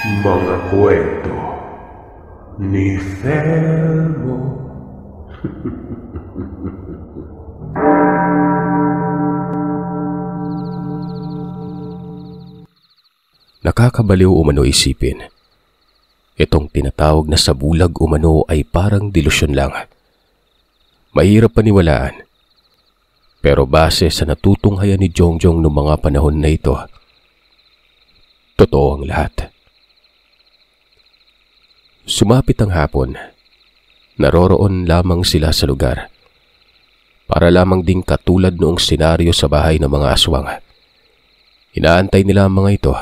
Mga kwento ni Felmo. Nakakabaliw umano isipin. Itong tinatawag na sabulag umano ay parang delusyon lang. Mahirap paniwalaan. Pero base sa natutunghayan ni Jongjong noong mga panahon na ito, totoo ang lahat. Sumapit ang hapon. Naroroon lamang sila sa lugar. Para lamang ding katulad noong senaryo sa bahay ng mga aswang. Inaantay nila ang mga ito.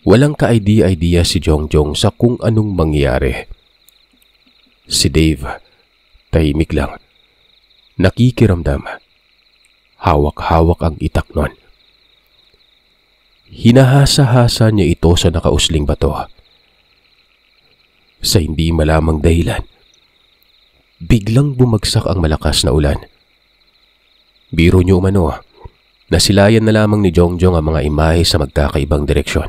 Walang ka-idea si Jongjong sa kung anong mangyayari. Si Dave, tahimik lang. Nakikiramdam. Hawak-hawak ang itak nun. Hinahasa-hasa niya ito sa nakausling bato. Sa hindi malamang dahilan, biglang bumagsak ang malakas na ulan. Biro niyo umano, nasilayan na lamang ni Jongjong ang mga imahe sa magkakaibang direksyon.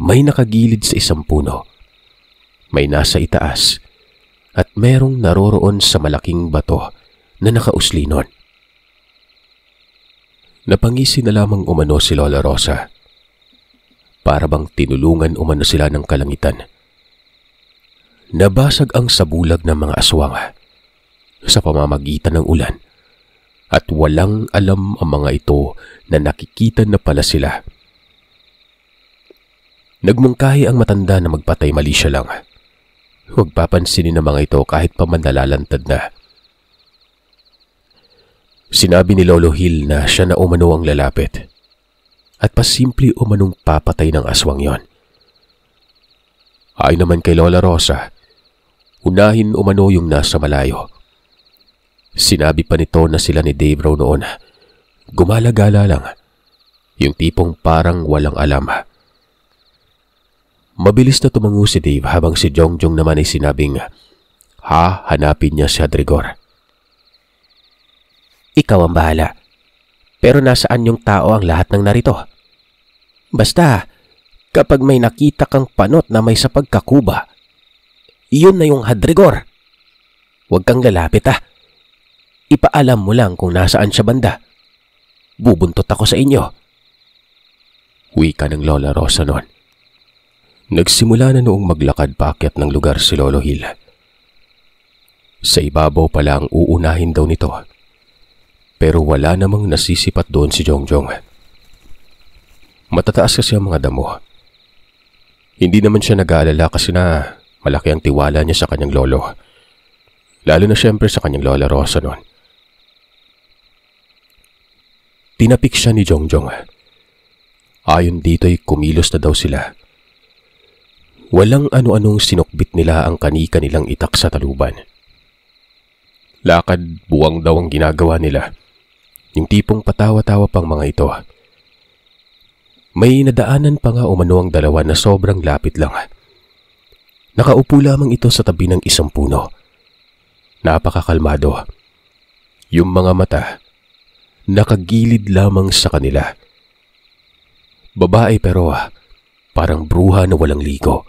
May nakagilid sa isang puno, may nasa itaas, at merong naroroon sa malaking bato na nakausli nun. Napangisi na lamang umano si Lola Rosa. Para bang tinulungan umano sila ng kalangitan. Nabasag ang sabulag ng mga aswang sa pamamagitan ng ulan at walang alam ang mga ito na nakikita na pala sila. Nagmungkahi ang matanda na magpatay mali siya lang. Huwag papansinin ng mga ito kahit pa man nalalantad na. Sinabi ni Lolo Hill na siya na umano ang lalapit at pasimple umanong papatay ng aswang yon. Ayon naman kay Lola Rosa, unahin umano yung nasa malayo. Sinabi pa nito na sila ni Dave raw noon, gumala-gala lang, yung tipong parang walang alam. Mabilis na tumango si Dave habang si Jongjong naman ay sinabing, hanapin niya si Hadrigor. Ikaw ang bahala. Pero nasaan yung tao ang lahat ng narito? Basta, kapag may nakita kang panot na may sa pagkakuba, iyon na yung Hadrigor. Huwag kang lalapit Ipaalam mo lang kung nasaan siya banda. Bubuntot ako sa inyo. Wika ng Lola Rosa noon. Nagsimula na noong maglakad paakyat ng lugar si Lolo Hill. Sa ibabaw pala ang uunahin daw nito. Pero wala namang nasisipat doon si Jongjong. Matataas kasi ang mga damo. Hindi naman siya nag-aalala kasi na malaki ang tiwala niya sa kanyang lolo. Lalo na siyempre sa kanyang Lola Rosa noon. Tinapik siya ni Jongjong. Ayon dito ay kumilos na daw sila. Walang ano-anong sinukbit nila ang kanika nilang itak sa taluban. Lakad buwang daw ang ginagawa nila. Yung tipong patawa-tawa pang mga ito. May nadaanan pa nga umano ang dalawa na sobrang lapit lang. Nakaupo lamang ito sa tabi ng isang puno. Napakakalmado. Yung mga mata, nakagilid lamang sa kanila. Babae pero parang bruha na walang ligo.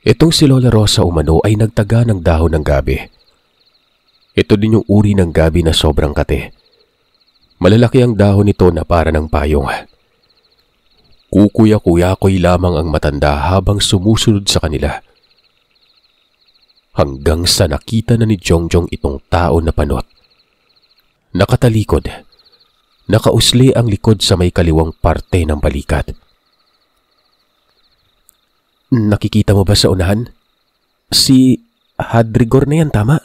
Itong si Lola Rosa umano ay nagtaga ng dahon ng gabi. Ito din yung uri ng gabi na sobrang kate. Malalaki ang dahon nito na para ng payong. Kukuya-kuyakoy lamang ang matanda habang sumusunod sa kanila. Hanggang sa nakita na ni Jongjong itong tao na panot. Nakatalikod. Nakausli ang likod sa may kaliwang parte ng balikat. Nakikita mo ba sa unahan? Si Hadrigor na yan, tama?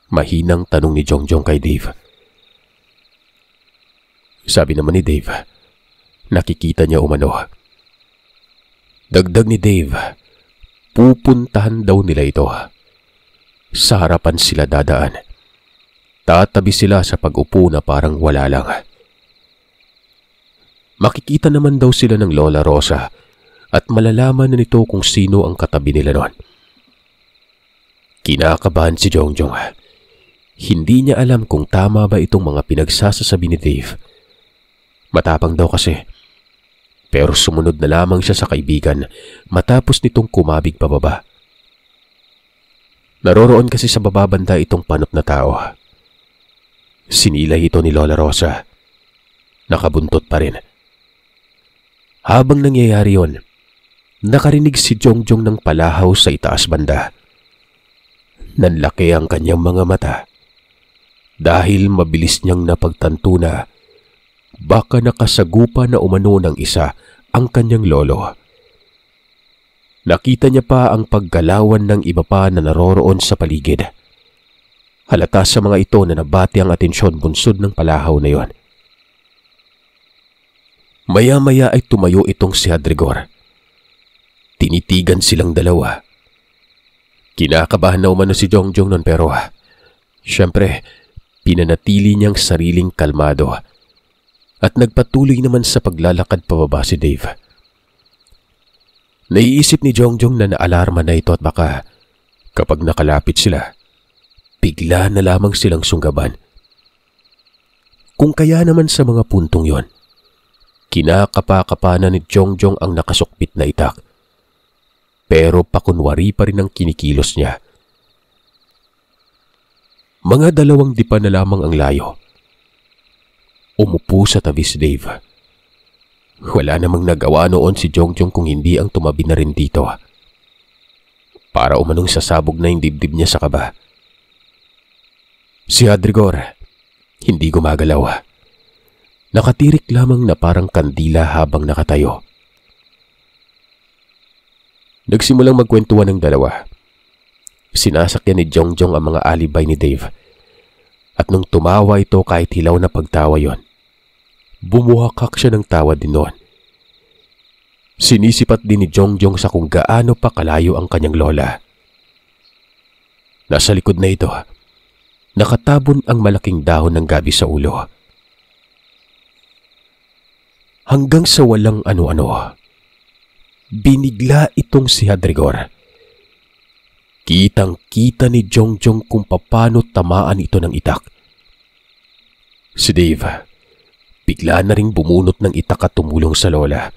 Mahinang tanong ni Jongjong kay Dave. Sabi naman ni Dave, nakikita niya umano. Dagdag ni Dave, pupuntahan daw nila ito. Sa harapan sila dadaan. Tatabi sila sa pag-upo na parang wala lang. Makikita naman daw sila ng Lola Rosa at malalaman na nito kung sino ang katabi nila noon. Kinakabahan si Jongjong. Hindi niya alam kung tama ba itong mga pinagsasasabi ni Dave. Matapang daw kasi. Pero sumunod na lamang siya sa kaibigan matapos nitong kumabig pababa. Naroroon kasi sa bababanda itong panot na tao. Sinilay ito ni Lola Rosa. Nakabuntot pa rin. Habang nangyayari yon, nakarinig si Jongjong ng palahaw sa itaas banda. Nanlaki ang kanyang mga mata dahil mabilis niyang napagtanto na baka nakasagupa na umano ng isa ang kanyang lolo. Nakita niya pa ang paggalawan ng iba pa na naroroon sa paligid. Halata sa mga ito na nabati ang atensyon bunsod ng palahaw na yon. Maya-maya ay tumayo itong si Hadrigor. Tinitigan silang dalawa. Kinakabahan na umano si Jongjong nun pero syempre pinanatili niyang sariling kalmado at nagpatuloy naman sa paglalakad pababa si Dave. Naiisip ni Jongjong na naalarma na ito at baka kapag nakalapit sila, bigla na lamang silang sunggaban. Kung kaya naman sa mga puntong yon, kinakapa-kapana ni Jongjong ang nakasukpit na itak. Pero pakunwari pa rin ang kinikilos niya. Mga 2 dipa na lamang ang layo. Umupo sa tabi si Dave. Wala namang nagawa noon si Jongjong kung hindi ang tumabi na rin dito. Para umanong sasabog na yung dibdib niya sa kaba. Si Hadrigor, hindi gumagalaw. Nakatirik lamang na parang kandila habang nakatayo. Nagsimulang magkwentuhan ng dalawa. Sinasakyan ni Jongjong ang mga alibay ni Dave. At nung tumawa ito kahit hilaw na pagtawa yon, bumuhakak siya ng tawa din noon. Sinisipat din ni Jongjong sa kung gaano pa kalayo ang kanyang lola. Nasa likod na ito, nakatabon ang malaking dahon ng gabi sa ulo. Hanggang sa walang ano-ano, binigla itong si Hadrigor. Kitang-kita ni Jongjong kung paano tamaan ito ng itak. Si Dave, bigla na ring bumunot ng itak at tumulong sa lola.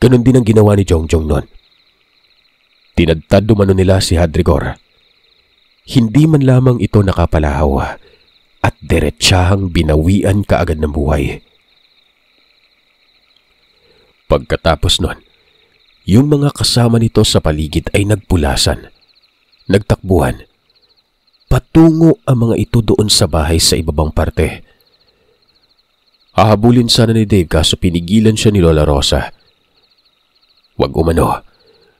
Ganon din ang ginawa ni Jongjong noon. Tinadtad umano nila si Hadrigor. Hindi man lamang ito nakapalahaw at diretsahang binawian kaagad ng buhay. Pagkatapos nun, yung mga kasama nito sa paligid ay nagpulasan, nagtakbuhan. Patungo ang mga ito doon sa bahay sa ibabang parte. Hahabulin sana ni Dave kaso pinigilan siya ni Lola Rosa. Wag umano,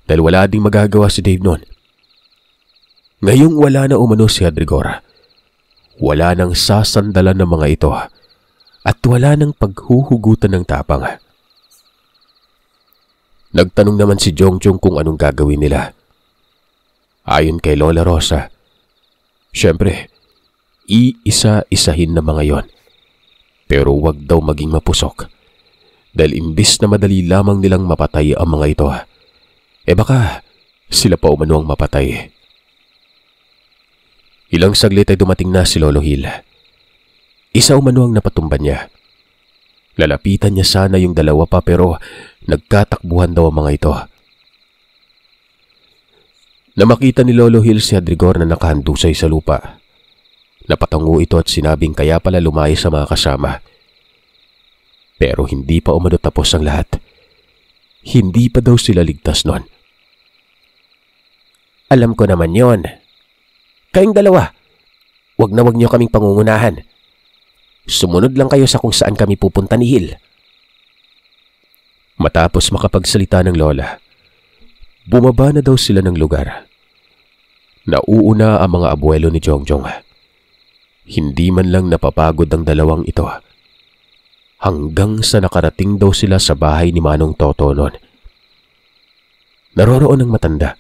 dahil wala ding magagawa si Dave noon. Ngayong wala na umano si Hadrigor, wala nang sasandalan ng mga ito at wala nang paghuhugutan ng tapang. Nagtanong naman si Jongjong kung anong gagawin nila. Ayon kay Lola Rosa, syempre, iisa-isahin na mga yon. Pero wag daw maging mapusok. Dahil imbis na madali lamang nilang mapatay ang mga ito, baka sila pa umano ang mapatay. Ilang saglit ay dumating na si Lolo Hill. Isa umano ang napatumban niya. Lalapitan niya sana yung 2 pa pero nagkatakbuhan daw ang mga ito. Namakita ni Lolo Hill si Hadrigor na nakahandusay sa lupa. Napatango ito at sinabing kaya pala lumayo sa mga kasama. Pero hindi pa umano tapos ang lahat. Hindi pa daw sila ligtas nun. Alam ko naman yon. Kayong 2, wag na wag niyo kaming pangungunahan. Sumunod lang kayo sa kung saan kami pupunta ni Hill. Matapos makapagsalita ng lola, bumaba na daw sila ng lugar. Nauuna ang mga abuelo ni Jongjong. Hindi man lang napapagod ang 2 ito. Hanggang sa nakarating daw sila sa bahay ni Manong Toto noon. Naroroon ang matanda.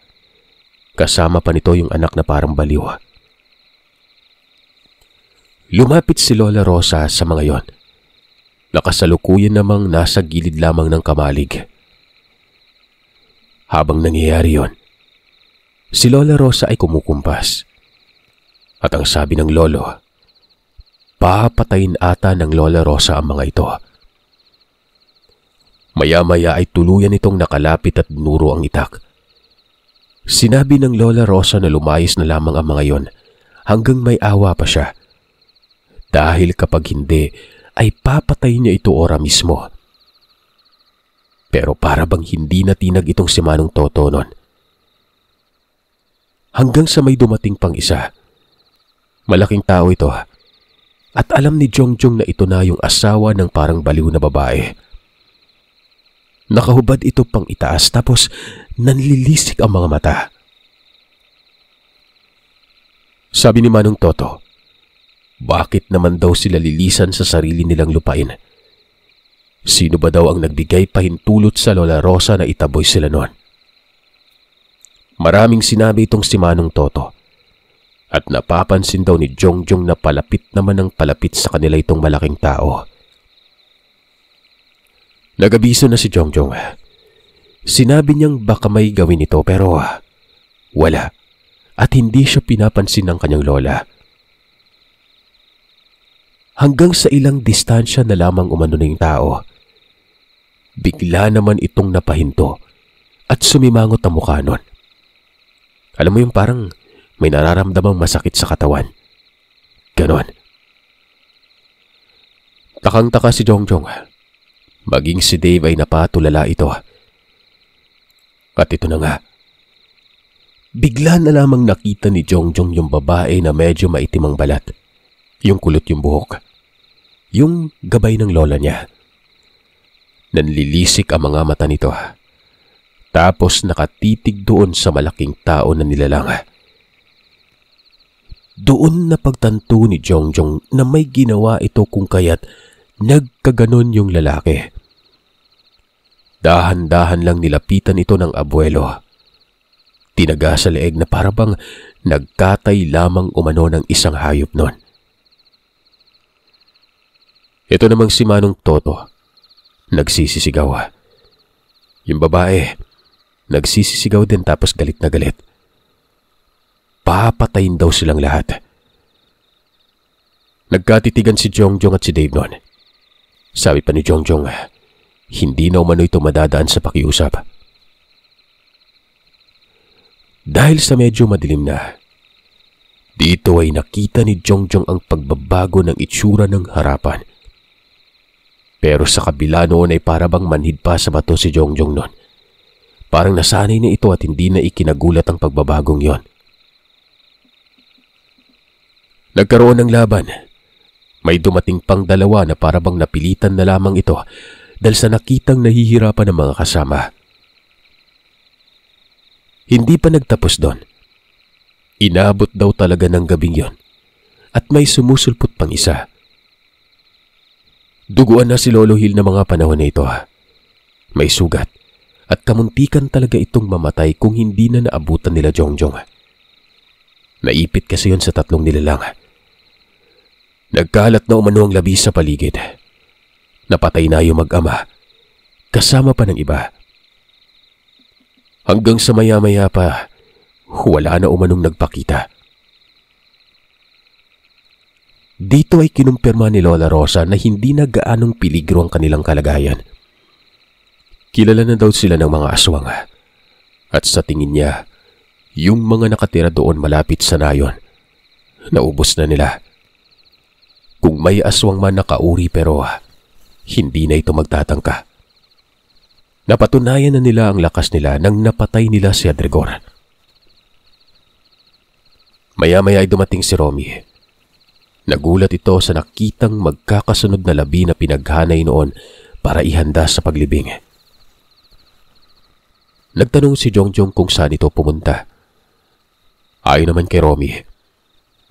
Kasama pa nito yung anak na parang baliw. Lumapit si Lola Rosa sa mga yon. Nakasalukuyan namang nasa gilid lamang ng kamalig. Habang nangyayari yon, si Lola Rosa ay kumukumpas. At ang sabi ng lolo, papatayin ata ng Lola Rosa ang mga ito. Maya-maya ay tuluyan itong nakalapit at nuro ang itak. Sinabi ng Lola Rosa na lumayas na lamang ang mga yon hanggang may awa pa siya. Dahil kapag hindi, ay papatay niya ito ora mismo. Pero para bang hindi natinag itong si Manong Toto nun. Hanggang sa may dumating pang isa. Malaking tao ito at alam ni Jongjong na ito na yung asawa ng parang baliw na babae. Nakahubad ito pang itaas tapos nanlilisik ang mga mata. Sabi ni Manong Toto, bakit naman daw sila lilisan sa sarili nilang lupain? Sino ba daw ang nagbigay pahintulot sa Lola Rosa na itaboy sila noon? Maraming sinabi itong si Manong Toto at napapansin daw ni Jongjong na palapit naman ng palapit sa kanila itong malaking tao. Nagabiso na si Jongjong. Sinabi niyang baka may gawin ito pero wala at hindi siya pinapansin ng kanyang lola. Hanggang sa ilang distansya na lamang umano ng tao, bigla naman itong napahinto at sumimangot ang mukha nun. Alam mo yung parang may nararamdamang masakit sa katawan. Ganon. Takang-taka si Jongjong. Maging si Dave ay napatulala ito. At ito na nga. Bigla na lamang nakita ni Jongjong yung babae na medyo maitim ang balat. Yung kulot yung buhok. Yung gabay ng lola niya. Nanlilisik ang mga mata nito. Tapos nakatitig doon sa malaking tao na nilalang. Doon napagtanto ni Jongjong na may ginawa ito kung kaya't nagkaganon yung lalaki. Dahan-dahan lang nilapitan ito ng abuelo. Tinaga sa leeg na parabang nagkatay lamang umano ng isang hayop nun. Ito namang si Manong Toto. Nagsisisigaw. Yung babae, nagsisisigaw din tapos galit na galit. Papatayin daw silang lahat. Nagkatitigan si Jongjong at si Dave noon. Sabi pa ni Jongjong, hindi na umano ito madadaan sa pakiusap. Dahil sa medyo madilim na, dito ay nakita ni Jongjong ang pagbabago ng itsura ng harapan. Pero sa kabila noon ay parabang manhid pa sa bato si Jongjong noon. Parang nasanay na ito at hindi na ikinagulat ang pagbabagong yon. Nagkaroon ng laban. May dumating pang dalawa na parabang napilitan na lamang ito dahil sa nakitang nahihirapan ng mga kasama. Hindi pa nagtapos doon. Inabot daw talaga ng gabing yon at may sumusulpot pang isa. Duguan na si Lolo Hill na mga panahon na ito. May sugat at kamuntikan talaga itong mamatay kung hindi na naabutan nila Jongjong. Naipit kasi yon sa tatlong nilalang. Nagkalat na umano ang labi sa paligid. Napatay na yung mag-ama, kasama pa ng iba. Hanggang sa maya-maya pa, wala na umanong nagpakita. Dito ay kinumpirma ni Lola Rosa na hindi na gaanong peligro ang kanilang kalagayan. Kilala na daw sila ng mga aswang. At sa tingin niya, yung mga nakatira doon malapit sa nayon, naubos na nila. Kung may aswang man nakauri pero hindi na ito magtatangka. Napatunayan na nila ang lakas nila nang napatay nila si Hadrigor. Maya-maya ay dumating si Romy. Nagulat ito sa nakitang magkakasunod na labi na pinaghanay noon para ihanda sa paglibing. Nagtanong si Jongjong kung saan ito pumunta. Ayon naman kay Romy,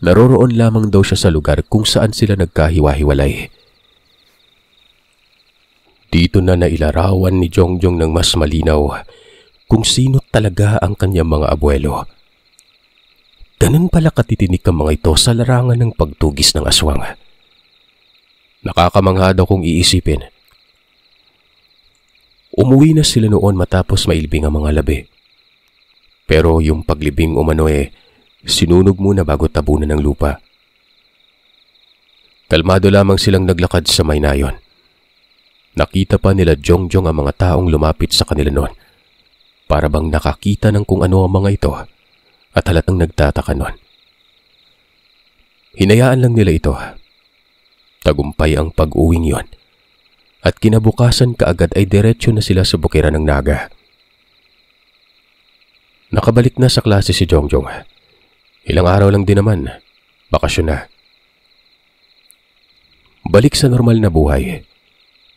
naroroon lamang daw siya sa lugar kung saan sila nagkahiwa-hiwalay. Dito na nailarawan ni Jongjong ng mas malinaw kung sino talaga ang kanyang mga abuelo. Ganun pala katitinik ang mga ito sa larangan ng pagtugis ng aswang. Nakakamangha daw kung iisipin. Umuwi na sila noon matapos mailibing ang mga labi. Pero yung paglibing umano sinunog muna bago tabunan ng lupa. Kalmado lamang silang naglakad sa may nayon. Nakita pa nila Jongjong ang mga taong lumapit sa kanila noon. Para bang nakakita ng kung ano ang mga ito at halatang nagtataka noon. Hinayaan lang nila ito. Tagumpay ang pag-uwing yon. At kinabukasan kaagad ay diretsyo na sila sa bukiran ng Naga. Nakabalik na sa klase si Jongjong. Ilang araw lang din naman. Bakasyon na. Balik sa normal na buhay.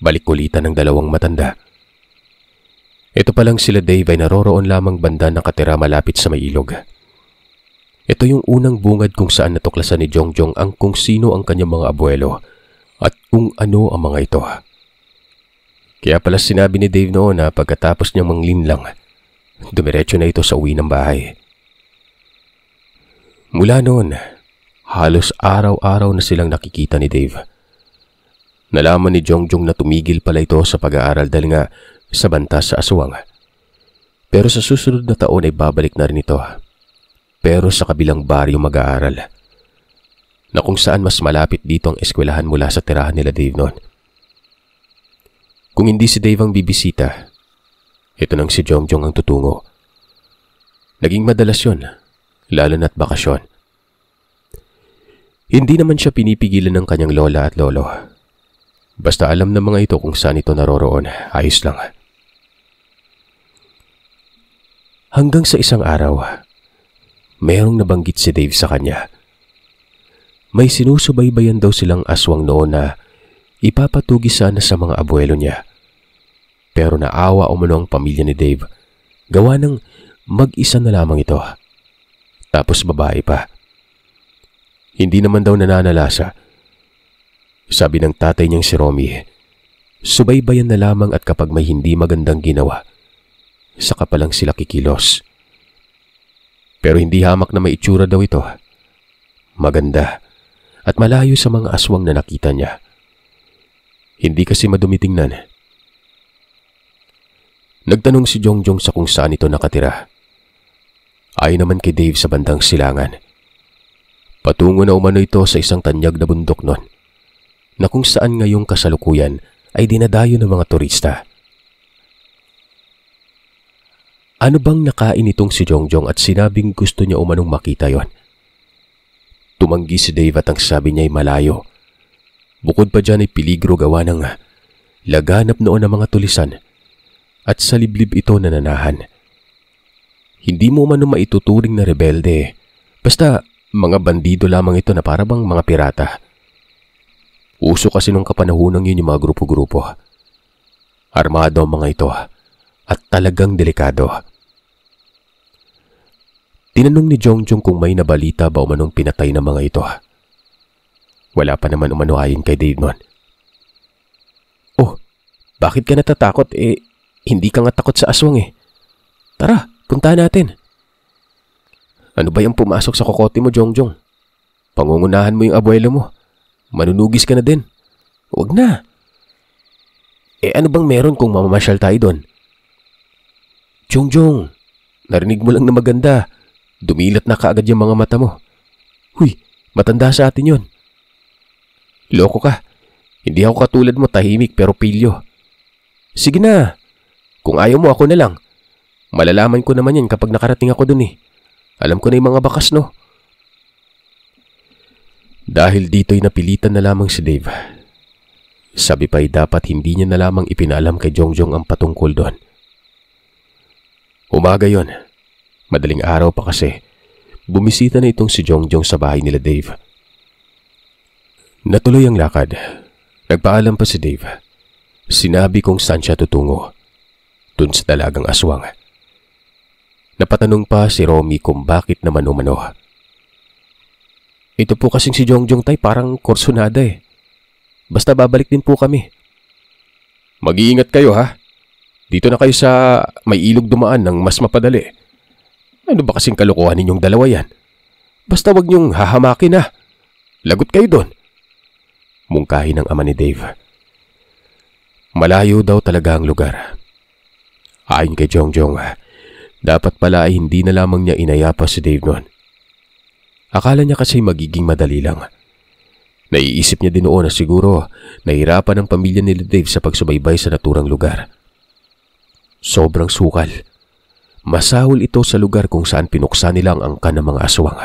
Balik kulitan ng dalawang matanda. Ito pa lang sila Dave ay naroroon lamang banda nakatira malapit sa may ilog. Ito yung unang bungad kung saan natuklasan ni Jongjong ang kung sino ang kanyang mga abuelo at kung ano ang mga ito. Kaya pala sinabi ni Dave noon na pagkatapos niyang manglinlang, dumiretso na ito sa uwi ng bahay. Mula noon, halos araw-araw na silang nakikita ni Dave. Nalaman ni Jongjong na tumigil pala ito sa pag-aaral dahil nga sa banta sa aswang. Pero sa susunod na taon ay babalik na rin ito. Pero sa kabilang baryo mag-aaral. Na kung saan mas malapit dito ang eskwelahan mula sa tirahan nila Dave noon. Kung hindi si Dave ang bibisita, ito nang si Jongjong ang tutungo. Naging madalas yun, lalo na't bakasyon. Hindi naman siya pinipigilan ng kanyang lola at lolo. Basta alam ng mga ito kung saan ito naroroon, ayos lang. Hanggang sa isang araw, mayroong nabanggit si Dave sa kanya. May sinusubaybayan daw silang aswang noon na ipapatugi sana sa mga abuelo niya. Pero naawa umano ang pamilya ni Dave. Gawa ng mag-isa na lamang ito. Tapos babae pa. Hindi naman daw nananalasa. Sabi ng tatay niyang si Romy, subaybayan na lamang at kapag may hindi magandang ginawa, saka pa lang sila kikilos. Pero hindi hamak na may itsura daw ito. Maganda at malayo sa mga aswang na nakita niya. Hindi kasi madumi tingnan. Nagtanong si Jongjong sa kung saan ito nakatira. Ayon naman kay Dave sa bandang silangan. Patungo na umano ito sa isang tanyag na bundok noon, na kung saan ngayong kasalukuyan ay dinadayo ng mga turista. Ano bang nakain itong si Jongjong at sinabing gusto niya umanong makita yon? Tumanggi si Dave at ang sabi niya ay malayo. Bukod pa dyan ay peligro gawa ng laganap noon ng mga tulisan at sa liblib ito nananahan. Hindi mo man maituturing na rebelde, basta mga bandido lamang ito na parabang mga pirata. Uso kasi nung kapanahunang yun yung mga grupo-grupo. Armado ang mga ito at talagang delikado. Tinanong ni Jongjong kung may nabalita ba umanong pinatay ng mga ito. Wala pa naman umano ayon kay Dave noon. Oh, bakit ka natatakot? Hindi ka nga takot sa aswang . Tara, puntahan natin. Ano ba yung pumasok sa kokote mo, Jongjong? Pangungunahan mo yung abuelo mo. Manunugis ka na din. Huwag na. Ano bang meron kung mamamasyal tayo doon? Jongjong, narinig mo lang na maganda. Dumilat na kaagad yung mga mata mo. Huy, matanda sa atin yon. Loko ka. Hindi ako katulad mo, tahimik pero pilyo. Sige na. Kung ayaw mo, ako na lang. Malalaman ko naman yan kapag nakarating ako dun . Alam ko na yung mga bakas, no? Dahil dito'y napilitan na lamang si Dave. Sabi pa'y dapat hindi niya na lamang ipinaalam kay Jongjong ang patungkol doon. Umaga yon. Madaling araw pa kasi. Bumisita na itong si Jongjong sa bahay nila Dave. Natuloy ang lakad. Nagpaalam pa si Dave. Sinabi kung saan siya tutungo. Dun sa dalagang aswang. Napatanong pa si Romy kung bakit naman umano. Ito po kasing si Jongjong tay parang kursunada . Basta babalik din po kami. Mag-iingat kayo ha. Dito na kayo sa may ilog dumaan ng mas mapadali. Ano ba kasing kalokohan ninyong dalawa yan? Basta wag niyong hahamakin ha. Lagot kayo doon. Mungkahi ng ama ni Dave. Malayo daw talaga ang lugar. Ayon kay Jongjong, dapat pala ay hindi na lamang niya inayapa si Dave noon. Akala niya kasi magiging madali lang. Naiisip niya din noon na siguro nahirapan ang pamilya ni Dave sa pagsubaybay sa naturang lugar. Sobrang sukal. Masahol ito sa lugar kung saan pinuksa nila ang angkan ng mga aswang.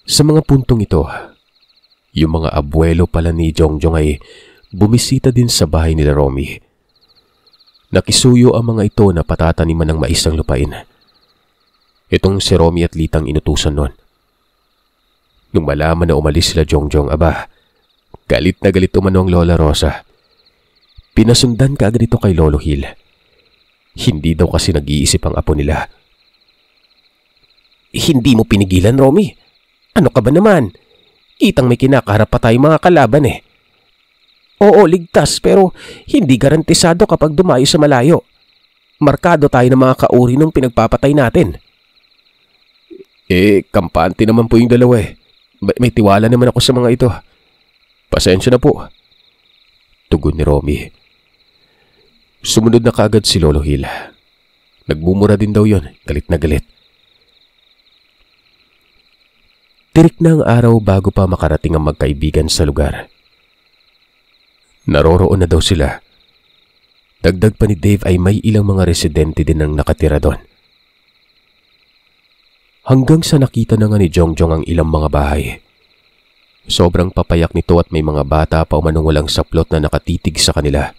Sa mga puntong ito, yung mga abuelo pala ni Jongjong ay bumisita din sa bahay nila Romy. Nakisuyo ang mga ito na patataniman ng mais ang lupain. Itong si Romy at Litang inutusan nun. Nung malaman na umalis sila Jongjong, galit na galit umano ang Lola Rosa. Pinasundan kaagad ito kay Lolo Hill. Hindi daw kasi nag-iisip ang apo nila. Hindi mo pinigilan, Romy? Ano ka ba naman? Kitang may kinakaharap pa tayong mga kalaban eh. Oo, ligtas pero hindi garantisado kapag dumayo sa malayo. Markado tayo ng mga kauri ng pinagpapatay natin. Kampante naman po yung dalawa eh. May tiwala naman ako sa mga ito. Pasensya na po. Tugon ni Romy. Sumunod na kaagad si Lolo Hill. Nagmumura din daw yon, galit na galit. Tirik na ang araw bago pa makarating ang magkaibigan sa lugar. Naroroon na daw sila. Dagdag pa ni Dave ay may ilang mga residente din ang nakatira doon. Hanggang sa nakita na nga ni Jongjong ang ilang mga bahay. Sobrang papayak nito at may mga bata pa umanong walang saplot na nakatitig sa kanila.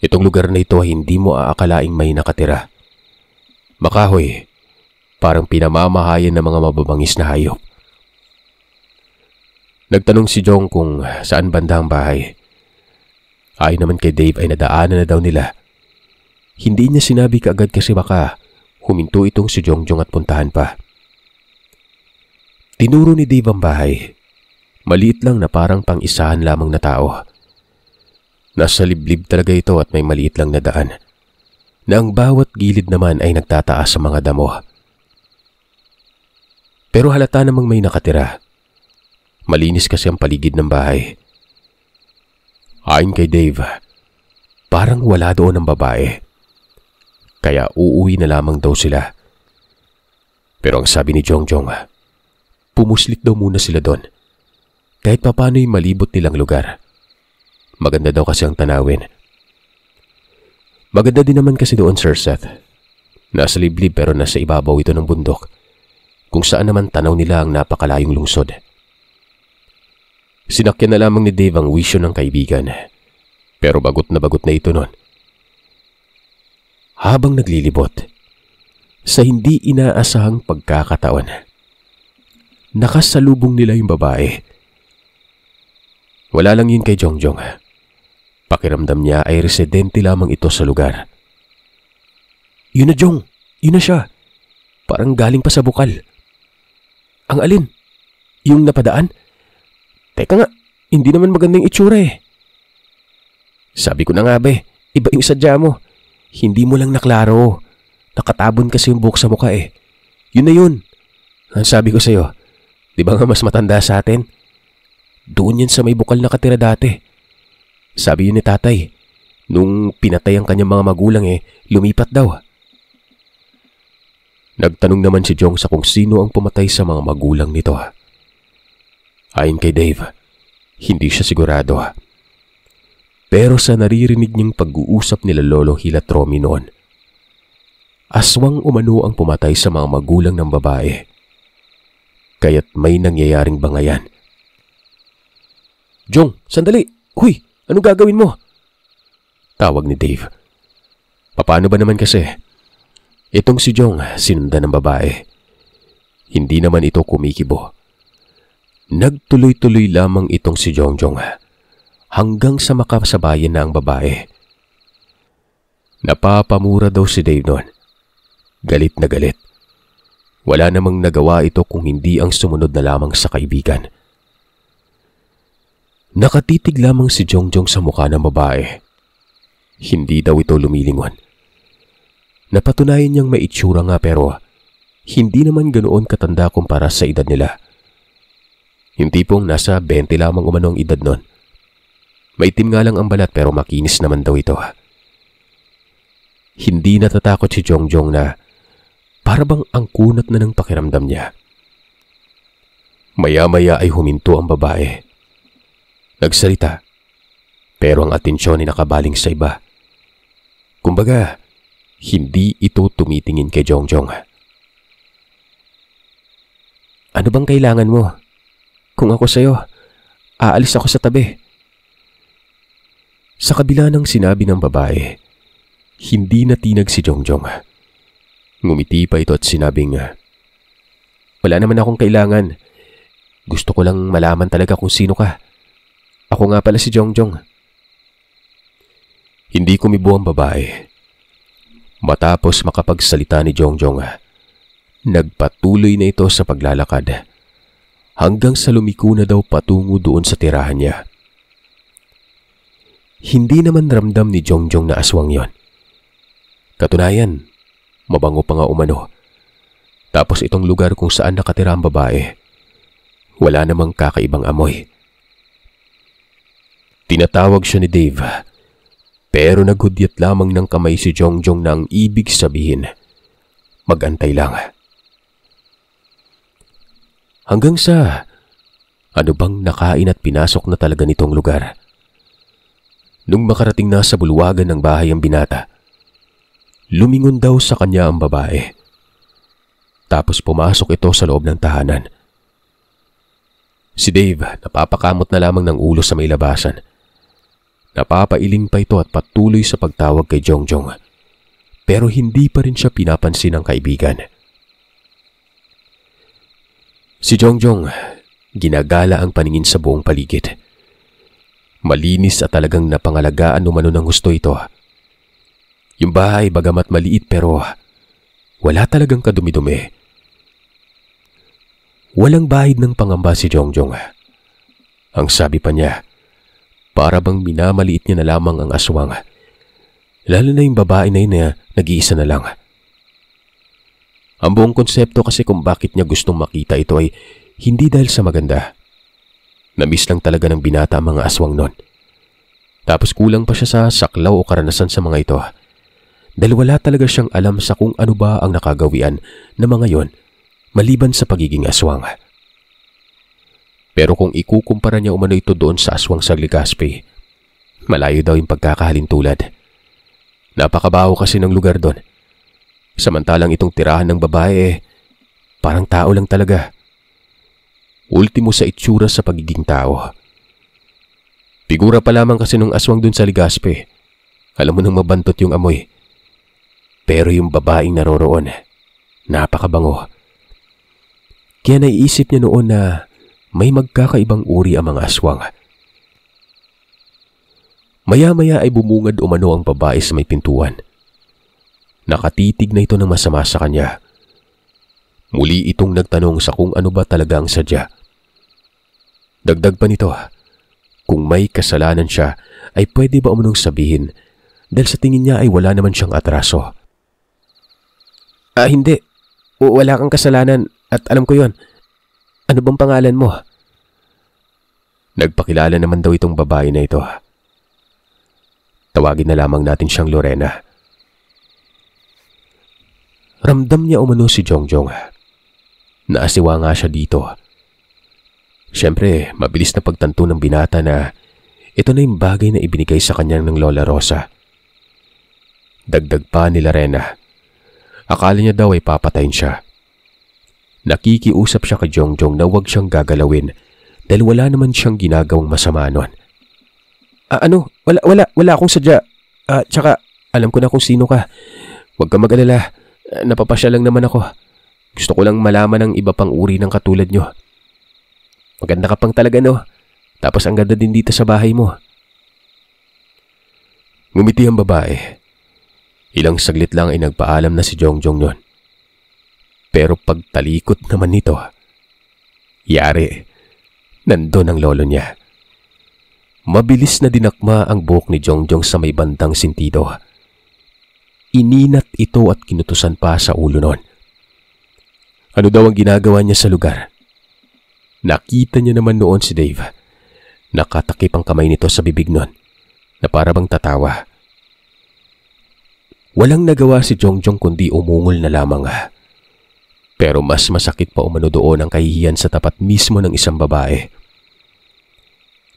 Itong lugar na ito hindi mo aakalaing may nakatira. Makahoy, parang pinamamahayan ng mga mababangis na hayop. Nagtanong si Jong kung saan banda ang bahay. Ayon naman kay Dave ay nadaanan na daw nila. Hindi niya sinabi kaagad kasi baka huminto itong si Jongjong at puntahan pa. Tinuro ni Dave ang bahay. Maliit lang na parang pang-isahan lamang na tao. Nasa liblib talaga ito at may maliit lang na daan, na ang bawat gilid naman ay nagtataas sa mga damo. Pero halata namang may nakatira. Malinis kasi ang paligid ng bahay. Ayon kay Dave, parang wala doon ang babae. Kaya uuwi na lamang daw sila. Pero ang sabi ni Jongjong, pumuslit daw muna sila doon. Kahit papano'y malibot nilang lugar. Maganda daw kasi ang tanawin. Maganda din naman kasi doon, Sir Seth. Nasa liblib pero nasa ibabaw ito ng bundok, kung saan naman tanaw nila ang napakalayong lungsod. Sinakyan na lamang ni Dave ang wisyo ng kaibigan. Pero bagot na ito noon. Habang naglilibot, sa hindi inaasahang pagkakataon, nakasalubong nila yung babae. Wala lang yun kay Jongjong. Pakiramdam niya ay residente lamang ito sa lugar. Yun na, Jong. Yun na siya. Parang galing pa sa bukal. Ang alin? Yung napadaan? Teka nga, hindi naman magandang itsura eh. Sabi ko na nga ba, iba yung sadya mo. Hindi mo lang naklaro. Nakatabon kasi yung buhok sa mukha eh. Yun na yun. Ang sabi ko sa'yo, di ba nga mas matanda sa atin? Doon yan sa may bukal nakatira dati. Sabi yun ni tatay, nung pinatay ang kanyang mga magulang lumipat daw. Nagtanong naman si Jong sa kung sino ang pumatay sa mga magulang nito. Ayon kay Dave, hindi siya sigurado. Pero sa naririnig niyang pag-uusap nila Lolo Hill at Romy noon, aswang umano ang pumatay sa mga magulang ng babae. Kaya't may nangyayaring bangayan. Jong, sandali! Huy! Anong gagawin mo? Tawag ni Dave. Paano ba naman kasi? Itong si Jong sinundan ng babae. Hindi naman ito kumikibo. Nagtuloy-tuloy lamang itong si Jongjong hanggang sa makasabayan na ang babae. Napapamura daw si Dave noon. Galit na galit. Wala namang nagawa ito kung hindi ang sumunod na lamang sa kaibigan. Nakatitig lamang si Jongjong sa mukha ng babae. Hindi daw ito lumilingon. Napatunayan niyang may itsura nga pero hindi naman ganoon katanda kumpara sa edad nila. Yung tipong nasa 20 lamang umano ang edad nun. Maitim nga lang ang balat pero makinis naman daw ito. Hindi natatakot si Jongjong na para bang ang kunat na ng pakiramdam niya. Maya-maya ay huminto ang babae. Nagsalita, pero ang atensyon ay nakabaling sa iba. Kumbaga, hindi ito tumitingin kay Jongjong. Ano bang kailangan mo? Kung ako sa'yo, aalis ako sa tabi. Sa kabila ng sinabi ng babae, hindi natinag si Jongjong. Ngumiti pa ito at sinabing, wala naman akong kailangan. Gusto ko lang malaman talaga kung sino ka. Ako nga pala si Jongjong. Hindi kumibo ang babae. Matapos makapagsalita ni Jongjong, nagpatuloy na ito sa paglalakad hanggang sa lumiko na daw patungo doon sa tirahan niya. Hindi naman ramdam ni Jongjong na aswang yon. Katunayan, mabango pa nga umano. Tapos itong lugar kung saan nakatira ang babae, wala namang kakaibang amoy. Tinatawag siya ni Dave, pero naghudyat lamang ng kamay si Jongjong na ang ibig sabihin, magantay lang. Hanggang sa, ano bang nakain at pinasok na talaga nitong lugar? Nung makarating na sa bulwagan ng bahay ang binata, lumingon daw sa kanya ang babae. Tapos pumasok ito sa loob ng tahanan. Si Dave napapakamot na lamang ng ulo sa may labasan. Napapailing pa ito at patuloy sa pagtawag kay Jongjong. Pero hindi pa rin siya pinapansin ng kaibigan. Si Jongjong, ginagala ang paningin sa buong paligid. Malinis at talagang napangalagaan umano ng gusto ito. Yung bahay bagamat maliit pero wala talagang kadumi-dumi. Walang bahid ng pangamba si Jongjong. Ang sabi pa niya, para bang minamaliit niya na lamang ang aswang. Lalo na yung babae na yun na nag-iisa na lang. Ang buong konsepto kasi kung bakit niya gustong makita ito ay hindi dahil sa maganda. Namiss lang talaga ng binata ang mga aswang nun. Tapos kulang pa siya sa saklaw o karanasan sa mga ito. Dahil wala talaga siyang alam sa kung ano ba ang nakagawian na mga yon maliban sa pagiging aswang. Pero kung ikukumpara niya umano ito doon sa aswang sa Legazpi, malayo daw yung pagkakahalintulad. Napakabaho kasi ng lugar doon. Samantalang itong tirahan ng babae, parang tao lang talaga. Ultimo sa itsura sa pagiging tao. Figura pa lamang kasi nung aswang doon sa Legazpi. Alam mo nang mabantot yung amoy. Pero yung babaeng naroroon, napakabango. Kaya naiisip niya noon na may magkakaibang uri ang mga aswang. Maya-maya ay bumungad umano ang babae sa may pintuan. Nakatitig na ito ng masama sa kanya. Muli itong nagtanong sa kung ano ba talaga ang sadya. Dagdag pa nito, kung may kasalanan siya ay pwede ba umunong sabihin dahil sa tingin niya ay wala naman siyang atraso. Hindi. Wala kang kasalanan at alam ko yon. Ano bang pangalan mo? Nagpakilala naman daw itong babae na ito. Tawagin na lamang natin siyang Lorena. Ramdam niya umano si Jongjong. Naasiwa nga siya dito. Siyempre, mabilis na pagtanto ng binata na ito na yung bagay na ibinigay sa kanya ng Lola Rosa. Dagdag pa ni Lorena. Akala niya daw ay papatayin siya. Nakikiusap siya kay Jongjong na huwag siyang gagalawin dahil wala naman siyang ginagawang masama nun. Wala akong sadya. Tsaka alam ko na kung sino ka. Huwag ka mag-alala. Napapasya lang naman ako. Gusto ko lang malaman ng iba pang uri ng katulad nyo. Maganda ka pang talaga, no? Tapos ang ganda din dito sa bahay mo. Ngumiti ang babae. Ilang saglit lang ay nagpaalam na si Jongjong nun. Pero pagtalikot naman nito, yari, nandun ang lolo niya. Mabilis na dinakma ang buhok ni Jongjong sa may bandang sintido. Ininat ito at kinutusan pa sa ulo nun. Ano daw ang ginagawa niya sa lugar? Nakita niya naman noon si Dave. Nakatakip ang kamay nito sa bibig nun, na para bang tatawa. Walang nagawa si Jongjong kundi umungol na lamang. Pero mas masakit pa umano doon ang kahihiyan sa tapat mismo ng isang babae.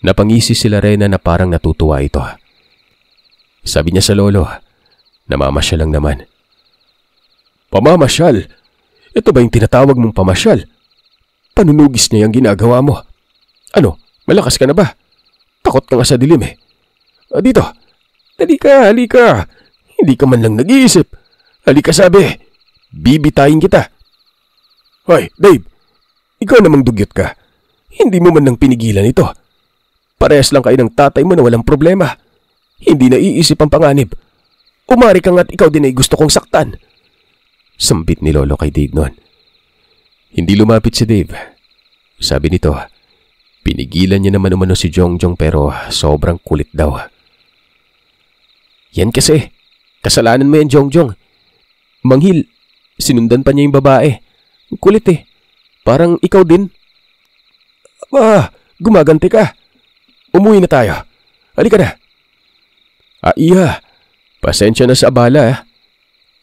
Napangisi si Lorena na parang natutuwa ito. Sabi niya sa lolo, namamasyal lang naman. Pamamasyal? Ito ba yung tinatawag mong pamasyal? Panunugis na yung ginagawa mo. Ano, malakas ka na ba? Takot ka nga sa dilim eh. Dito, halika. Hindi ka man lang nag-iisip. Halika sabi, bibitayin kita. Hoy, Dave, ikaw namang dugyot ka. Hindi mo man lang pinigilan ito. Parehas lang kayo ng tatay mo na walang problema. Hindi naiisip ang panganib. Umari ka nga't ikaw din ay gusto kong saktan. Sambit ni lolo kay Dave noon. Hindi lumapit si Dave. Sabi nito, pinigilan niya naman umano si Jongjong pero sobrang kulit daw. Yan kasi, kasalanan mo yan Jongjong. Manghil, sinundan pa niya yung babae. Kulit eh. Parang ikaw din. Gumaganti ka. Umuwi na tayo. Halika na. Iya. Pasensya na sa abala.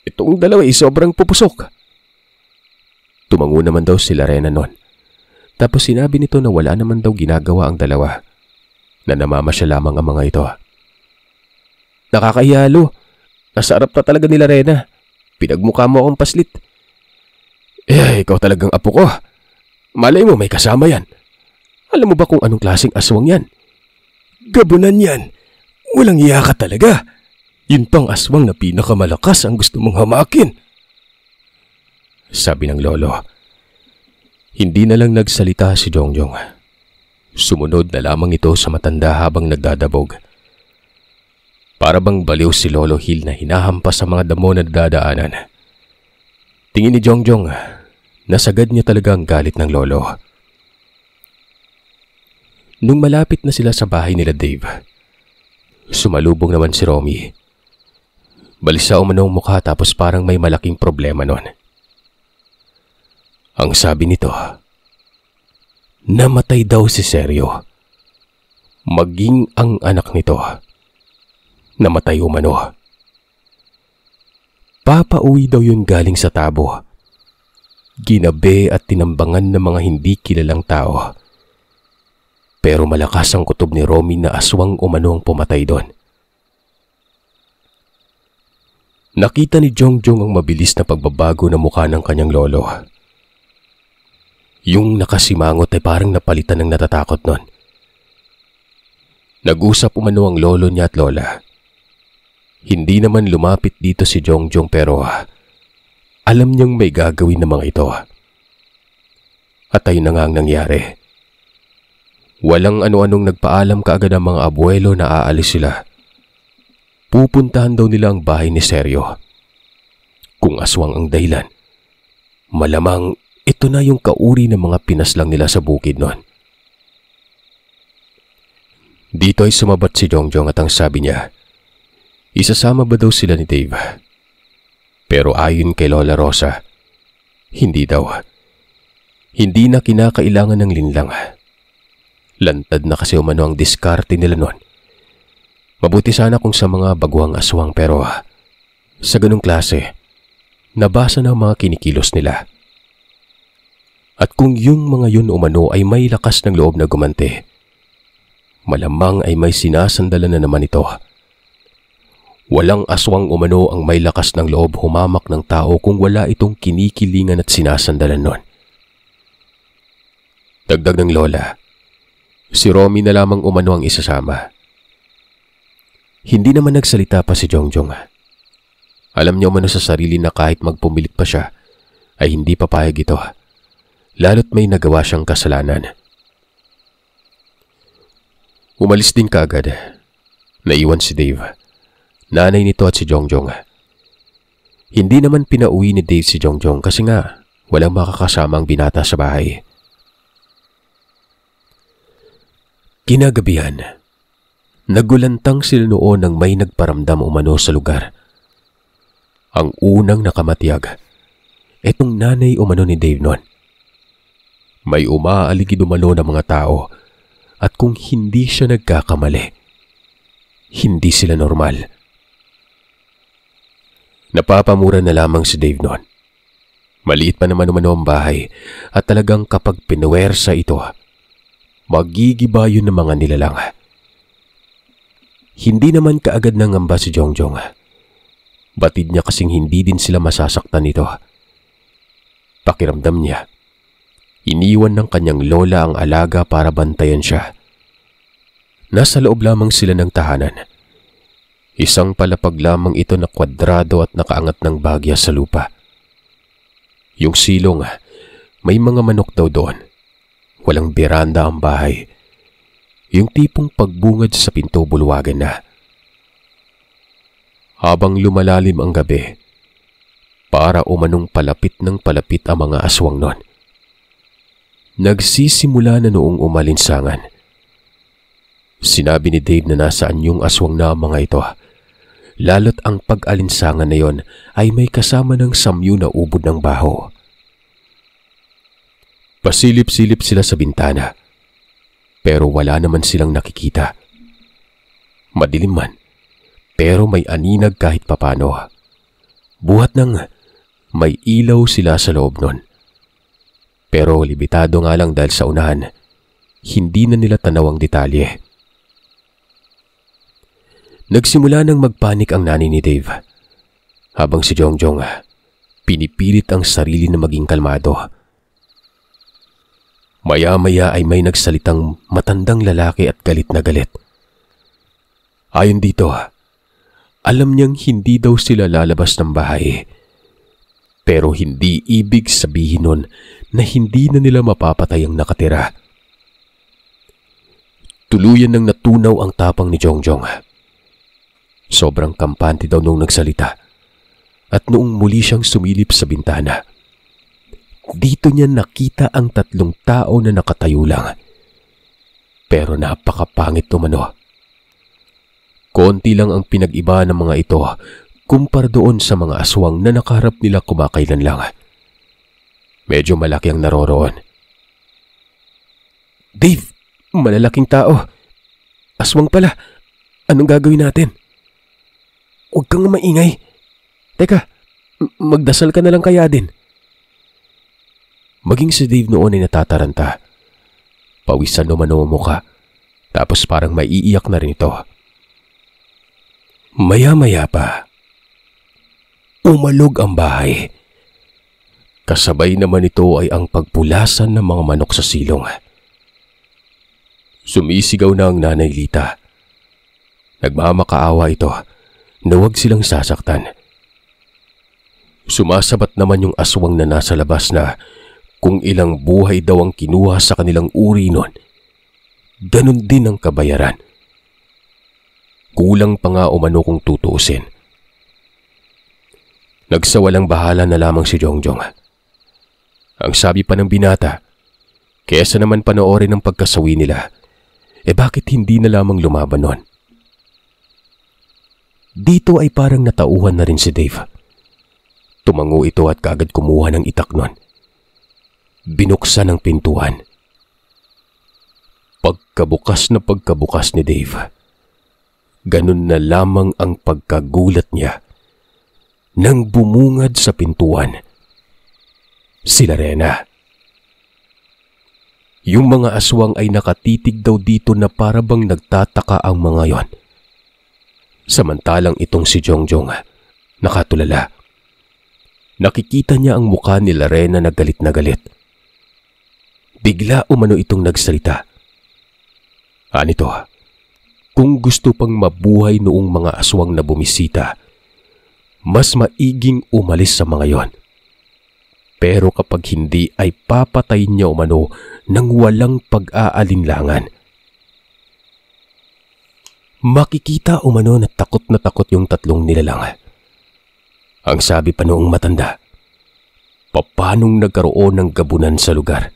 Itong dalawa ay sobrang pupusok. Tumango naman daw si Lorena noon. Tapos sinabi nito na wala naman daw ginagawa ang dalawa. Na namamasya lamang ang mga ito. Nakakahiyalo. Nasa harap na talaga ni Lorena. Pinagmukha mo akong paslit. Ikaw talagang apo ko. Malay mo may kasama yan. Alam mo ba kung anong klaseng aswang yan? Gabunan yan. Walang iya ka talaga. Yun pang aswang na pinakamalakas ang gusto mong hamakin. Sabi ng lolo. Hindi na lang nagsalita si Jongjong. Sumunod na lamang ito sa matanda habang nagdadabog. Para bang baliw si Lolo Hill na hinahampas sa mga damo na dadaanan. Tingin ni Jongjong, nasagad niya talaga ang galit ng lolo. Nung malapit na sila sa bahay nila Dave, sumalubong naman si Romy. Balisa umano ang mukha tapos parang may malaking problema nun. Ang sabi nito, namatay daw si Sergio. Maging ang anak nito, namatay umano. Papauwi daw yun galing sa Tabo. Ginabi at tinambangan ng mga hindi kilalang tao. Pero malakas ang kutob ni Romy na aswang umano ang pumatay doon. Nakita ni Jongjong ang mabilis na pagbabago ng mukha ng kanyang lolo. Yung nakasimangot ay parang napalitan ng natatakot nun. Nag-usap umano ang lolo niya at lola. Hindi naman lumapit dito si Jongjong pero alam niyang may gagawin ng mga ito. At ayun na nga ang nangyari. Walang ano-anong nagpaalam kaagad ang mga abuelo na aalis sila. Pupuntahan daw nila ang bahay ni Sergio. Kung aswang ang dahilan, malamang ito na yung kauri ng mga pinaslang nila sa bukid noon. Dito ay sumabat si Jongjong at ang sabi niya, isasama ba daw sila ni Dave? Pero ayon kay Lola Rosa, hindi daw. Hindi na kinakailangan ng linlang. Lantad na kasi umano ang diskarte nila noon. Mabuti sana kung sa mga baguhang aswang pero sa ganung klase, nabasa na ang mga kinikilos nila. At kung yung mga yun umano ay may lakas ng loob na gumante, malamang ay may sinasandalan na naman ito. Walang aswang umano ang may lakas ng loob humamak ng tao kung wala itong kinikilingan at sinasandalan nun. Dagdag ng lola, si Romy na lamang umano ang isasama. Hindi naman nagsalita pa si Jongjong. Alam niya umano sa sarili na kahit magpumilit pa siya, ay hindi papayag ito. Lalo't may nagawa siyang kasalanan. Umalis din kaagad. Naiwan si Dave, nanay nito at si Jongjong. Hindi naman pinauwi ni Dave si Jongjong kasi nga walang makakasama ang binata sa bahay. Kinagabihan, nagulantang sila noon nang may nagparamdam umano sa lugar. Ang unang nakamatiyag, etong nanay umano ni Dave noon. May umaaligid umano ng mga tao at kung hindi siya nagkakamali, hindi sila normal. Napapamura na lamang si Dave noon. Maliit pa naman umano ang bahay at talagang kapag pinuwersa ito, magigiba yun ng mga nilalang. Hindi naman kaagad nangamba si Jongjong. Batid niya kasing hindi din sila masasaktan nito. Pakiramdam niya, iniwan ng kanyang lola ang alaga para bantayan siya. Nasa loob lamang sila ng tahanan. Isang palapag lamang ito na kwadrado at nakaangat ng bagya sa lupa. Yung silong, may mga manok daw doon. Walang beranda ang bahay. Yung tipong pagbungad sa pinto bulwagan na. Habang lumalalim ang gabi, para umanong palapit ng palapit ang mga aswang nun. Nagsisimula na noong umalinsangan. Sinabi ni Dave na nasaan yung aswang na mga ito. Lalo't ang pag-alinsangan na yon ay may kasama ng samyu na ubod ng baho. Pasilip-silip sila sa bintana, pero wala naman silang nakikita. Madilim man, pero may aninag kahit papano. Buhat ng may ilaw sila sa loob nun. Pero libitado nga lang dahil sa unahan, hindi na nila tanaw ang detalye. Nagsimula nang magpanik ang nanay ni Dave, habang si Jongjong pinipilit ang sarili na maging kalmado. Maya-maya ay may nagsalitang matandang lalaki at galit na galit. Ayon dito, alam niyang hindi daw sila lalabas ng bahay. Pero hindi ibig sabihin nun na hindi na nila mapapatay ang nakatira. Tuluyan nang natunaw ang tapang ni Jongjong. Sobrang kampante daw nung nagsalita. At noong muli siyang sumilip sa bintana, dito niya nakita ang 3 tao na nakatayo lang. Pero napakapangit umano. Konti lang ang pinag-iba ng mga ito kumpara doon sa mga aswang na nakaharap nila kumakailan lang. Medyo malaki ang naroroon. Dave, malalaking tao. Aswang pala. Anong gagawin natin? Huwag kang maingay. Teka, magdasal ka na lang kaya din. Maging si Dave noon ay natataranta. Pawisan naman ang mukha. Tapos parang maiiyak na rin ito. Maya-maya pa, umalog ang bahay. Kasabay naman ito ay ang pagpulasan ng mga manok sa silong. Sumisigaw na ang nanay Lita. Nagmamakaawa ito na huwag silang sasaktan. Sumasabat naman yung aswang na nasa labas na kung ilang buhay daw ang kinuha sa kanilang uri nun, ganun din ang kabayaran. Kulang pa nga umano kung tutuusin. Nagsawalang bahala na lamang si Jongjong. Ang sabi pa ng binata, kesa naman panoorin ang pagkasawi nila, bakit hindi na lamang lumaban nun? Dito ay parang natauhan na rin si Dave. Tumango ito at kaagad kumuha ng itak nun. Binuksan ang pintuan. Pagkabukas ni Dave, ganun na lamang ang pagkagulat niya nang bumungad sa pintuan si Larena. Yung mga aswang ay nakatitig daw dito na parabang nagtataka ang mga yon. Samantalang itong si Jongjong nakatulala. Nakikita niya ang mukha ni Larena na galit na galit. Bigla umano itong nagsalita. Anito, kung gusto pang mabuhay noong mga aswang na bumisita, mas maiging umalis sa mga yon. Pero kapag hindi ay papatayin niya umano nang walang pag-aalinlangan. Makikita umano na takot yung 3 nilalang. Ang sabi pa noong matanda, papanong nagkaroon ng gabunan sa lugar.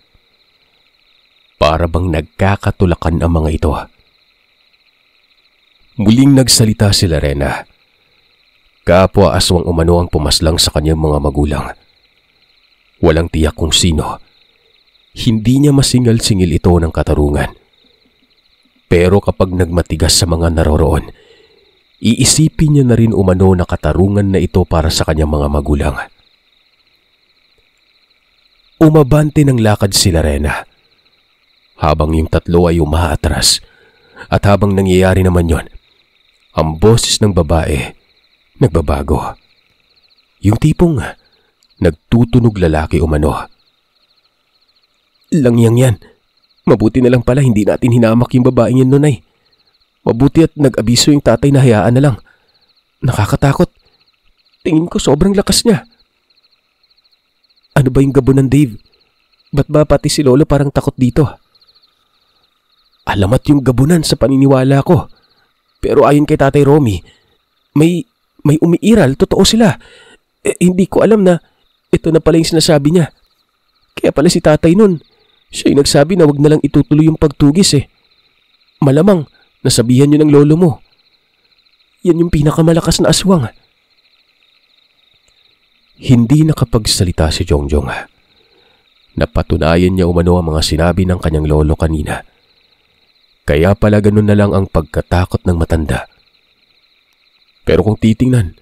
Para bang nagkakatulakan ang mga ito. Muling nagsalita si Larena. Kapwa aswang umano ang pumaslang sa kanyang mga magulang. Walang tiyak kung sino. Hindi niya masingal-singil ito ng katarungan. Pero kapag nagmatigas sa mga naroroon, iisipin niya na rin umano na katarungan na ito para sa kanyang mga magulang. Umabante ng lakad si Lorena, habang yung tatlo ay umaatras, at habang nangyayari naman yon, ang boses ng babae nagbabago. Yung tipong nagtutunog lalaki umano. Langyang yan. Mabuti na lang pala hindi natin hinamak yung babaeng yan, Nonay. Mabuti at nag-abiso yung tatay na hayaan na lang. Nakakatakot. Tingin ko sobrang lakas niya. Ano ba yung gabunan, Dave? Ba't ba pati si Lolo parang takot dito? Alamat yung gabunan sa paniniwala ko. Pero ayon kay Tatay Romy, may umiiral, totoo sila. Hindi ko alam na ito na pala yung sinasabi niya. Kaya pala si tatay nun, siya yung nagsabi na wag na lang itutuloy yung pagtugis eh. Malamang, nasabihan niyo ng lolo mo. Yan yung pinakamalakas na aswang. Hindi nakapagsalita si Jongjong. Napatunayan niya umano ang mga sinabi ng kanyang lolo kanina. Kaya pala ganun na lang ang pagkatakot ng matanda. Pero kung titingnan,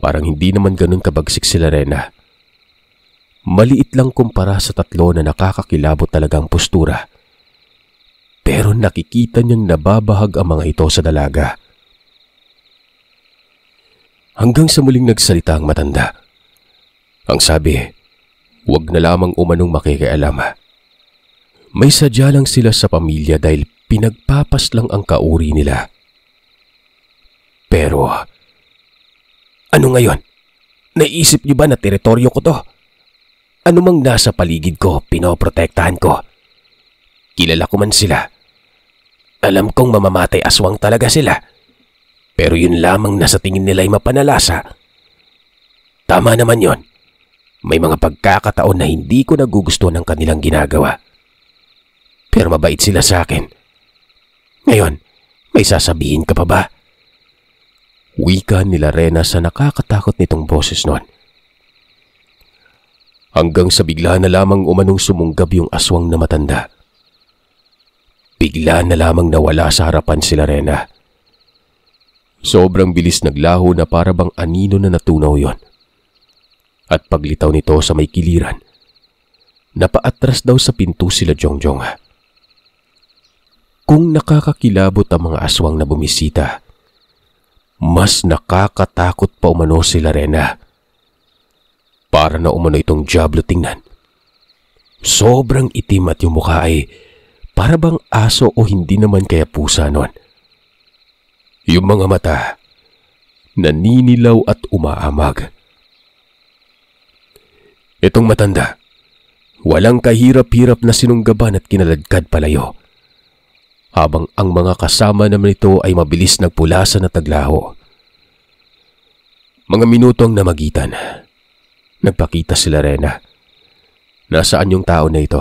parang hindi naman ganun kabagsik si Lorena. Maliit lang kumpara sa tatlo na nakakakilabot talagang postura. Pero nakikita niyang nababahag ang mga ito sa dalaga. Hanggang sa muling nagsalita ang matanda. Ang sabi, huwag na lamang umanong makikialam. May sadya lang sila sa pamilya dahil pinagpapas lang ang kauri nila. Pero, ano ngayon? Naisip niyo ba na teritoryo ko to? Ano mang nasa paligid ko, pinoprotektahan ko. Kilala ko man sila. Alam kong mamamatay aswang talaga sila. Pero yun lamang na sa tingin nila ay mapanalasa. Tama naman yon. May mga pagkakataon na hindi ko nagugustuhan ng kanilang ginagawa. Pero mabait sila sa akin. Ngayon, may sasabihin ka pa ba? Wika ni Lorena sa nakakatakot nitong boses noon. Hanggang sa bigla na lamang umanong sumunggab yung aswang na matanda. Bigla na lamang nawala sa harapan si Lorena. Sobrang bilis naglaho na para bang anino na natunaw yon. At paglitaw nito sa may kiliran, napaatras daw sa pinto sila Jongjong. Kung nakakakilabot ang mga aswang na bumisita, mas nakakatakot pa umano si Lorena. Para na umano itong diablo tingnan. Sobrang itim at yung mukha ay para bang aso o hindi naman kaya pusa nun. Yung mga mata, naninilaw at umaamag. Itong matanda, walang kahirap-hirap na sinunggaban at kinaladkad palayo. Habang ang mga kasama naman ito ay mabilis nagpulasan at naglaho. Mga minutong namagitan, nagpakita si Lorena. Nasaan yung tao na ito?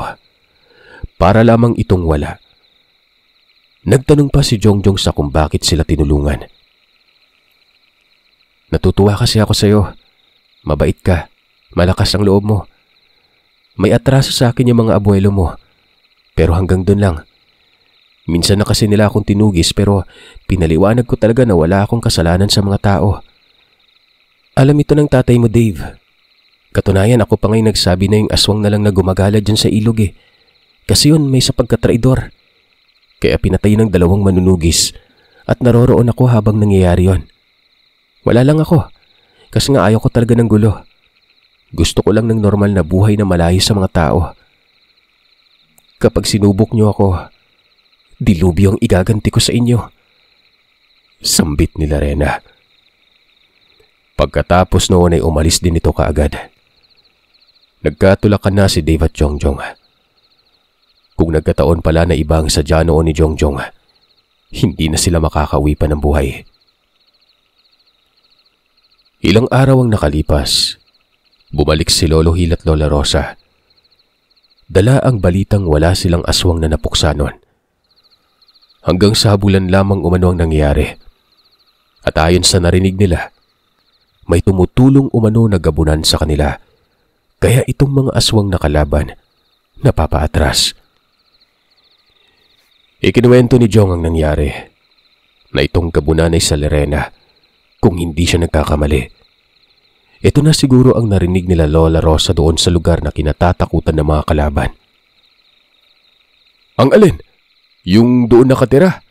Para lamang itong wala. Nagtanong pa si Jongjong sa kung bakit sila tinulungan. Natutuwa kasi ako sa iyo. Mabait ka. Malakas ang loob mo. May atraso sa akin yung mga abuelo mo. Pero hanggang dun lang. Minsan na kasi nila akong tinugis pero pinaliwanag ko talaga na wala akong kasalanan sa mga tao. Alam ito ng tatay mo, Dave. Katunayan ako pa ngayon nagsabi na yung aswang na lang na gumagala dyan sa ilog eh. Kasi yun may sa pagkatraidor. Kaya pinatay ng 2 manunugis at naroroon ako habang nangyayari yon. Wala lang ako kasi nga ayaw ko talaga ng gulo. Gusto ko lang ng normal na buhay na malayo sa mga tao. Kapag sinubok niyo ako, dilubyo ang igaganti ko sa inyo. Sambit ni Lorena. Pagkatapos noon ay umalis din ito kaagad. Nagkatulakan na si Dave at Jongjong. Kung nagkataon pala na ibang sadya noon ni Jongjong, hindi na sila makakauwi pa ng buhay. Ilang araw ang nakalipas, bumalik si Lolo Hil at Lola Rosa. Dala ang balitang wala silang aswang na napuksa noon. Hanggang sa habulan lamang umano ang nangyayari. At ayon sa narinig nila, may tumutulong umano na gabunan sa kanila. Kaya itong mga aswang na kalaban, napapaatras. Ikinuwento ni Jong ang nangyari, na itong gabunan ay sa Lorena, kung hindi siya nagkakamali. Ito na siguro ang narinig nila Lola Rosa doon sa lugar na kinatatakutan ng mga kalaban. Ang alin? Yung doon nakatira?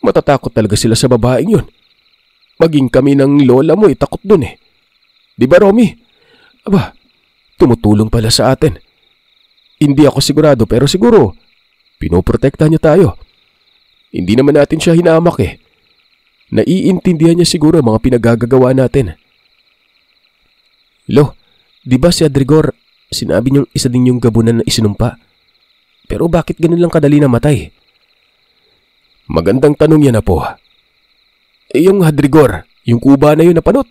Matatakot talaga sila sa babaeng yun. Maging kami ng lola mo takot doon eh. Di ba, Romy? Aba, tumutulong pala sa atin. Hindi ako sigurado pero siguro pinoprotektahan niya tayo. Hindi naman natin siya hinamak eh. Naiintindihan niya siguro ang mga pinagagagawa natin. Lo, di ba si Adrigor sinabi niyong isa din yung gabunan na isinumpa? Pero bakit ganun lang kadali namatay? Magandang tanong yan na po. Yung Hadrigor, yung kuba na yun na panot,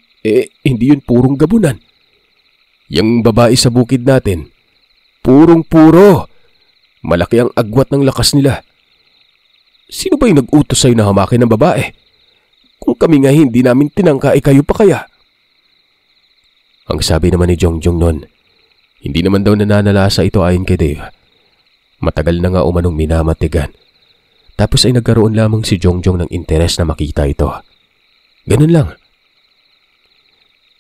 hindi yun purong gabunan. Yung babae sa bukid natin, purong-puro. Malaki ang agwat ng lakas nila. Sino ba yung nag-utos sa'yo na hamakin ng babae? Kung kami nga hindi namin tinangka, kayo pa kaya? Ang sabi naman ni Jongjong noon, hindi naman daw nananalasa ito ayon kay Dave. Matagal na nga umanong minamatigan. Tapos ay nagkaroon lamang si Jongjong ng interes na makita ito. Ganun lang.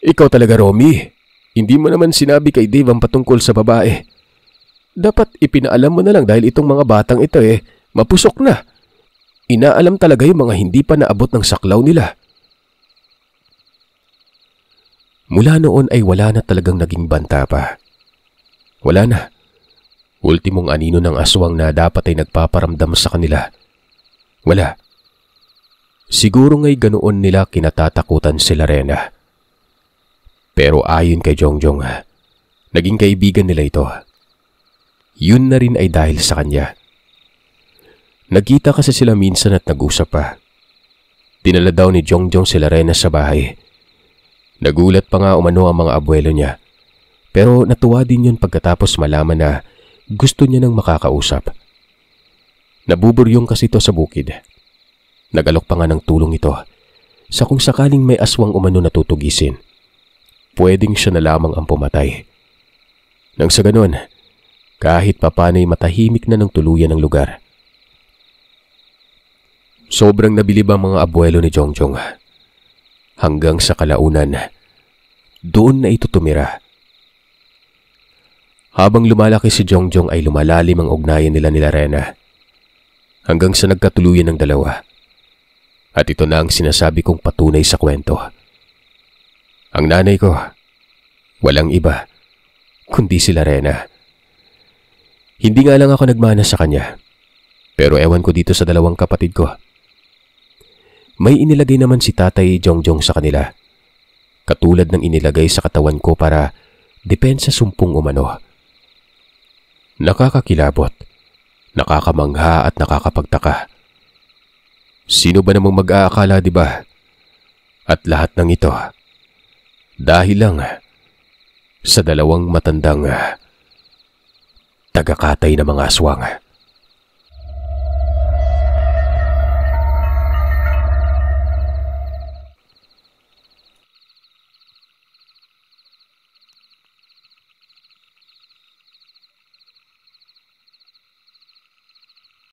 Ikaw talaga, Romy. Hindi mo naman sinabi kay Dave ang patungkol sa babae. Dapat ipinaalam mo na lang dahil itong mga batang ito mapusok na. Inaalam talaga yung mga hindi pa naabot ng saklaw nila. Mula noon ay wala na talagang naging banta pa. Wala na. Ultimong anino ng aswang na dapat ay nagpaparamdam sa kanila. Wala. Siguro nga'y ganoon nila kinatatakutan si Larena. Pero ayon kay Jongjong, naging kaibigan nila ito. Yun na rin ay dahil sa kanya. Nagkita kasi sila minsan at nag-usap pa. Dinala daw ni Jongjong si Larena sa bahay. Nagulat pa nga umano ang mga abuelo niya. Pero natuwa din yun pagkatapos malaman na gusto niya nang makakausap. Nabuburyong kasi ito sa bukid. Nagalok pa nga ng tulong ito sa kung sakaling may aswang umano na tutugisin. Pwedeng siya na lamang ang pumatay. Nang sa ganon, kahit papanay matahimik na ng tuluyan ng lugar. Sobrang nabilib ang mga abuelo ni Jongjong. Hanggang sa kalaunan, doon na ito tumira. Habang lumalaki si Jongjong ay lumalalim ang ugnayan nila ni Larena. Hanggang sa nagkatuluyan ng dalawa. At ito na ang sinasabi kong patunay sa kwento. Ang nanay ko, walang iba, kundi si Larena. Hindi nga lang ako nagmana sa kanya. Pero ewan ko dito sa dalawang kapatid ko. May inilagay naman si Tatay Jongjong sa kanila. Katulad ng inilagay sa katawan ko para depensa sumpong umano. Nakakakilabot, nakakamangha at nakakapagtaka. Sino ba namang mag-aakala, di ba? At lahat ng ito, dahil lang sa dalawang matandang tagakatay na mga aswang.